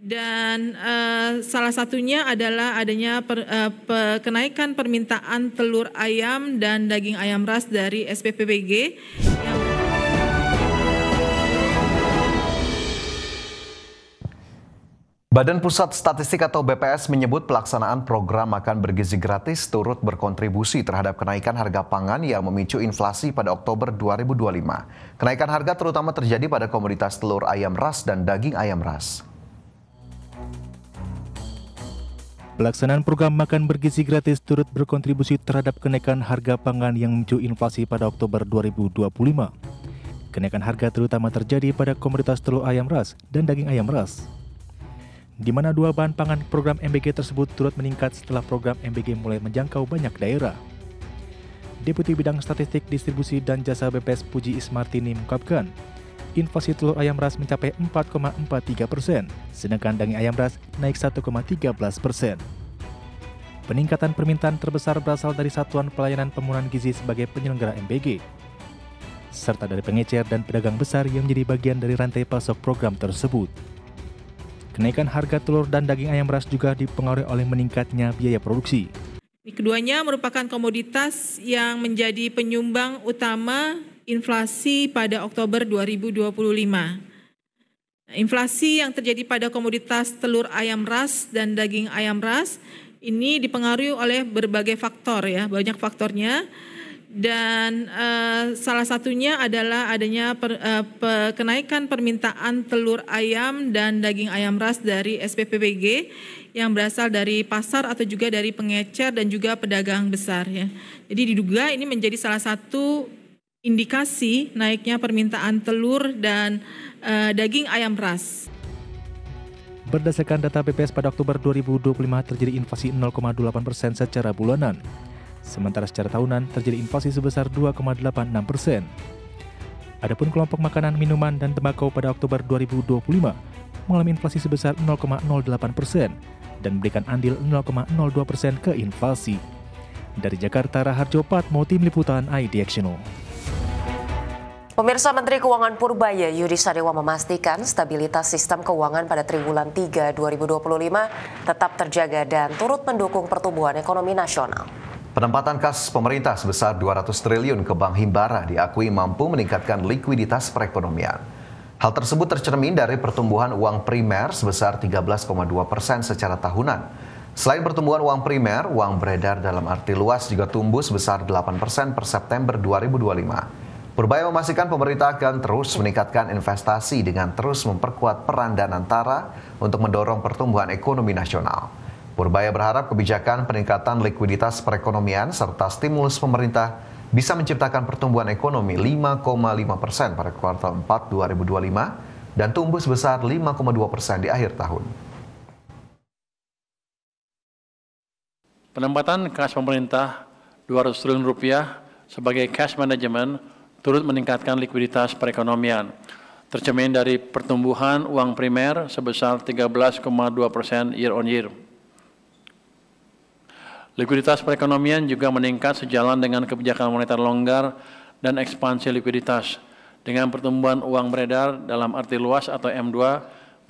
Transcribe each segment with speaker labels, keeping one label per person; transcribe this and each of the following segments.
Speaker 1: Dan salah satunya adalah adanya kenaikan permintaan telur ayam dan daging ayam ras dari SPPBG.
Speaker 2: Badan Pusat Statistik atau BPS menyebut pelaksanaan program makan bergizi gratis turut berkontribusi terhadap kenaikan harga pangan yang memicu inflasi pada Oktober 2025. Kenaikan harga terutama terjadi pada komoditas telur ayam ras dan daging ayam ras.
Speaker 3: Pelaksanaan program makan bergizi gratis turut berkontribusi terhadap kenaikan harga pangan yang memicu inflasi pada Oktober 2025. Kenaikan harga terutama terjadi pada komoditas telur ayam ras dan daging ayam ras, di mana dua bahan pangan program MBG tersebut turut meningkat setelah program MBG mulai menjangkau banyak daerah. Deputi Bidang Statistik, Distribusi dan Jasa BPS Puji Ismartini mengungkapkan, inflasi telur ayam ras mencapai 4,43%, sedangkan daging ayam ras naik 1,13%. Peningkatan permintaan terbesar berasal dari Satuan Pelayanan Pemenuhan Gizi sebagai penyelenggara MBG, serta dari pengecer dan pedagang besar yang menjadi bagian dari rantai pasok program tersebut. Kenaikan harga telur dan daging ayam ras juga dipengaruhi oleh meningkatnya biaya produksi.
Speaker 1: Keduanya merupakan komoditas yang menjadi penyumbang utama inflasi pada Oktober 2025. Inflasi yang terjadi pada komoditas telur ayam ras dan daging ayam ras ini dipengaruhi oleh berbagai faktor ya, banyak faktornya. Dan salah satunya adalah adanya kenaikan permintaan telur ayam dan daging ayam ras dari SPPBG yang berasal dari pasar atau juga dari pengecer dan juga pedagang besar ya. Jadi diduga ini menjadi salah satu indikasi naiknya permintaan telur dan daging ayam ras.
Speaker 3: Berdasarkan data BPS pada Oktober 2025 terjadi inflasi 0,28% secara bulanan. Sementara secara tahunan terjadi inflasi sebesar 2,86%. Adapun kelompok makanan, minuman, dan tembakau pada Oktober 2025 mengalami inflasi sebesar 0,08% dan memberikan andil 0,02% ke inflasi. Dari Jakarta, Raharjo Patmo, Tim Liputan IDXNO.
Speaker 4: Pemirsa, Menteri Keuangan Purbaya Yudi Sadewa memastikan stabilitas sistem keuangan pada triwulan 3 2025 tetap terjaga dan turut mendukung pertumbuhan ekonomi nasional.
Speaker 2: Penempatan kas pemerintah sebesar 200 triliun ke Bank Himbara diakui mampu meningkatkan likuiditas perekonomian. Hal tersebut tercermin dari pertumbuhan uang primer sebesar 13,2% secara tahunan. Selain pertumbuhan uang primer, uang beredar dalam arti luas juga tumbuh sebesar 8% per September 2025. Purbaya memastikan pemerintah akan terus meningkatkan investasi dengan terus memperkuat peran Danantara untuk mendorong pertumbuhan ekonomi nasional. Purbaya berharap kebijakan peningkatan likuiditas perekonomian serta stimulus pemerintah bisa menciptakan pertumbuhan ekonomi 5,5% pada kuartal 4 2025 dan tumbuh sebesar 5,2% di akhir tahun.
Speaker 5: Penempatan kas pemerintah 200 triliun rupiah sebagai cash management turut meningkatkan likuiditas perekonomian. Tercermin dari pertumbuhan uang primer sebesar 13,2% year on year. Likuiditas perekonomian juga meningkat sejalan dengan kebijakan moneter longgar dan ekspansi likuiditas dengan pertumbuhan uang beredar dalam arti luas atau M2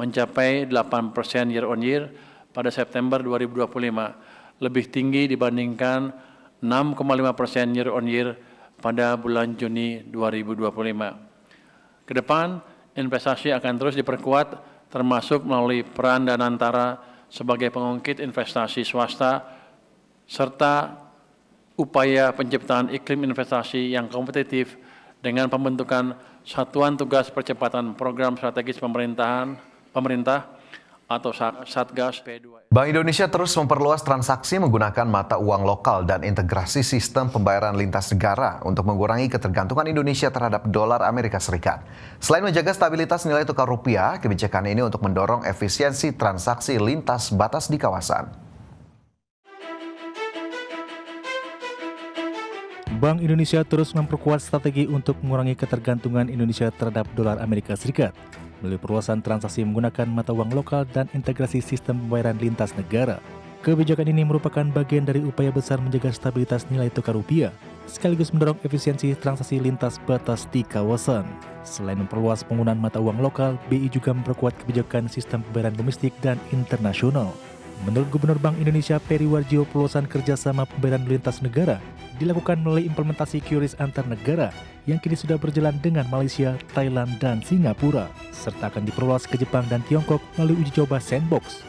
Speaker 5: mencapai 8% year on year pada September 2025, lebih tinggi dibandingkan 6,5% year on year pada bulan Juni 2025. Kedepan, investasi akan terus diperkuat termasuk melalui peran Danantara sebagai pengungkit investasi swasta serta upaya penciptaan iklim investasi yang kompetitif dengan pembentukan Satuan Tugas Percepatan Program Strategis Pemerintah atau Satgas P2.
Speaker 2: Bank Indonesia terus memperluas transaksi menggunakan mata uang lokal dan integrasi sistem pembayaran lintas negara untuk mengurangi ketergantungan Indonesia terhadap dolar Amerika Serikat. Selain menjaga stabilitas nilai tukar rupiah, kebijakan ini untuk mendorong efisiensi transaksi lintas batas di kawasan.
Speaker 3: Bank Indonesia terus memperkuat strategi untuk mengurangi ketergantungan Indonesia terhadap dolar Amerika Serikat melalui perluasan transaksi menggunakan mata uang lokal dan integrasi sistem pembayaran lintas negara. Kebijakan ini merupakan bagian dari upaya besar menjaga stabilitas nilai tukar rupiah sekaligus mendorong efisiensi transaksi lintas batas di kawasan. Selain memperluas penggunaan mata uang lokal, BI juga memperkuat kebijakan sistem pembayaran domestik dan internasional. Menurut Gubernur Bank Indonesia Peri Warjio, perluasan kerjasama pembayaran lintas negara dilakukan melalui implementasi QRIS antar negara yang kini sudah berjalan dengan Malaysia, Thailand, dan Singapura, serta akan diperluas ke Jepang dan Tiongkok melalui uji coba sandbox.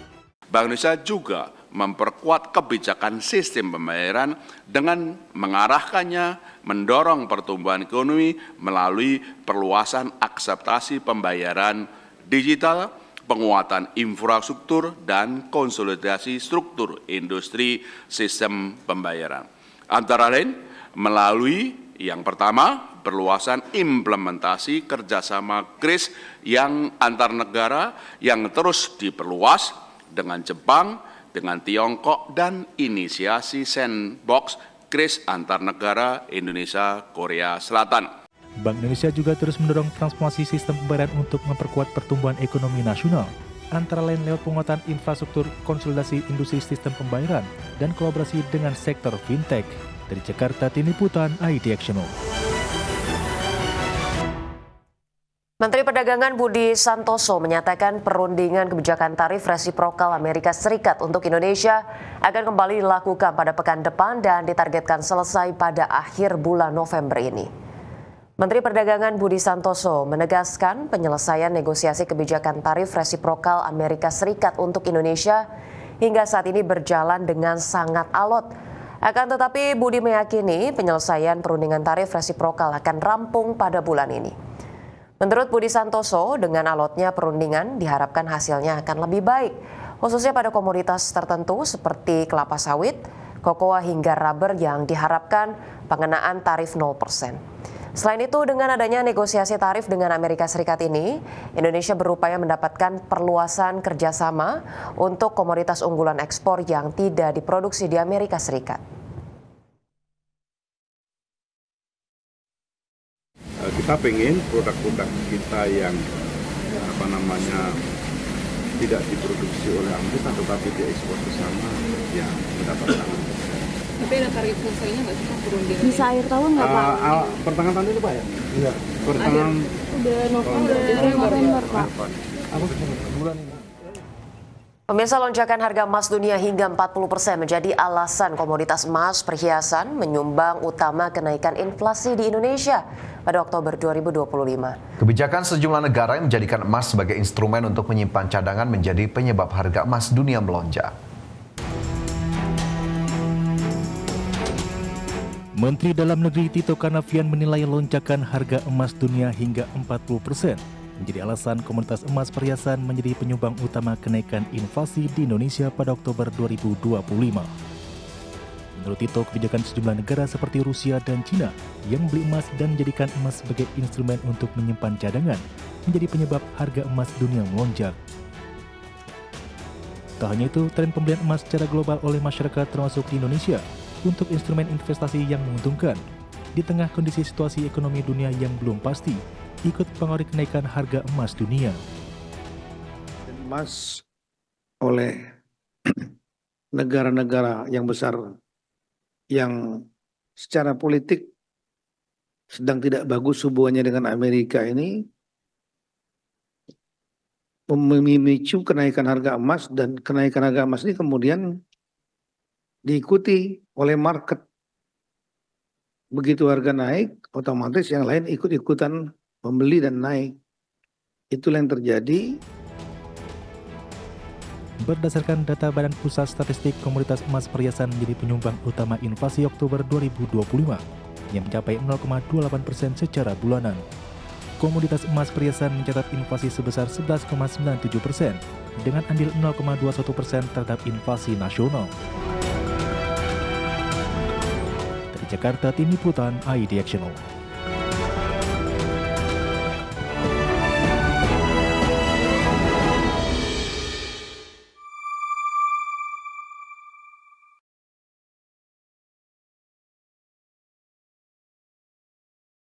Speaker 6: Bank Indonesia juga memperkuat kebijakan sistem pembayaran dengan mengarahkannya mendorong pertumbuhan ekonomi melalui perluasan akseptasi pembayaran digital, penguatan infrastruktur, dan konsolidasi struktur industri sistem pembayaran. Antara lain melalui yang pertama, perluasan implementasi kerjasama QRIS yang antar negara yang terus diperluas dengan Jepang, dengan Tiongkok, dan inisiasi sandbox QRIS antar negara Indonesia Korea Selatan.
Speaker 3: Bank Indonesia juga terus mendorong transformasi sistem pembayaran untuk memperkuat pertumbuhan ekonomi nasional, antara lain lewat penguatan infrastruktur, konsolidasi industri sistem pembayaran, dan kolaborasi dengan sektor fintech. Dari Jakarta, Tim Liputan IDXNO.
Speaker 4: Menteri Perdagangan Budi Santoso menyatakan perundingan kebijakan tarif resiprokal Amerika Serikat untuk Indonesia akan kembali dilakukan pada pekan depan dan ditargetkan selesai pada akhir bulan November ini. Menteri Perdagangan Budi Santoso menegaskan penyelesaian negosiasi kebijakan tarif resiprokal Amerika Serikat untuk Indonesia hingga saat ini berjalan dengan sangat alot. Akan tetapi Budi meyakini penyelesaian perundingan tarif resiprokal akan rampung pada bulan ini. Menurut Budi Santoso, dengan alotnya perundingan diharapkan hasilnya akan lebih baik, khususnya pada komoditas tertentu seperti kelapa sawit, kokoa hingga rubber yang diharapkan pengenaan tarif 0%. Selain itu, dengan adanya negosiasi tarif dengan Amerika Serikat ini, Indonesia berupaya mendapatkan perluasan kerjasama untuk komoditas unggulan ekspor yang tidak diproduksi di Amerika Serikat.
Speaker 7: Kita pengen produk-produk kita yang tidak diproduksi oleh Amerika tetapi diekspor ke sana ya mendapatkan.
Speaker 8: Tapi ada tarif selesainya nggak sih perundingan?
Speaker 9: Bisa akhir tahun nggak Pak?
Speaker 7: Pertengahan tahun ini Pak ya? Iya. Pertengahan.
Speaker 9: Udah November Pak.
Speaker 7: Bulan ini.
Speaker 4: Pemirsa, lonjakan harga emas dunia hingga 40% menjadi alasan komoditas emas perhiasan menyumbang utama kenaikan inflasi di Indonesia pada Oktober 2025.
Speaker 2: Kebijakan sejumlah negara yang menjadikan emas sebagai instrumen untuk menyimpan cadangan menjadi penyebab harga emas dunia melonjak.
Speaker 3: Menteri Dalam Negeri Tito Karnavian menilai lonjakan harga emas dunia hingga 40% menjadi alasan komoditas emas perhiasan menjadi penyumbang utama kenaikan inflasi di Indonesia pada Oktober 2025. Menurut Tito, kebijakan sejumlah negara seperti Rusia dan Cina yang membeli emas dan menjadikan emas sebagai instrumen untuk menyimpan cadangan menjadi penyebab harga emas dunia melonjak. Tak hanya itu, tren pembelian emas secara global oleh masyarakat termasuk di Indonesia untuk instrumen investasi yang menguntungkan di tengah kondisi situasi ekonomi dunia yang belum pasti ikut mempengaruhi kenaikan harga emas dunia.
Speaker 10: Emas oleh negara-negara yang besar yang secara politik sedang tidak bagus hubungannya dengan Amerika ini memicu kenaikan harga emas, dan kenaikan harga emas ini kemudian diikuti oleh market. Begitu harga naik, otomatis yang lain ikut-ikutan membeli dan naik. Itulah yang terjadi.
Speaker 3: Berdasarkan data Badan Pusat Statistik, komoditas emas perhiasan menjadi penyumbang utama inflasi Oktober 2025 yang mencapai 0,28% secara bulanan. Komoditas emas perhiasan mencatat inflasi sebesar 11,97% dengan andil 0,21% terhadap inflasi nasional. Dari Jakarta, Tim Liputan IDXNO.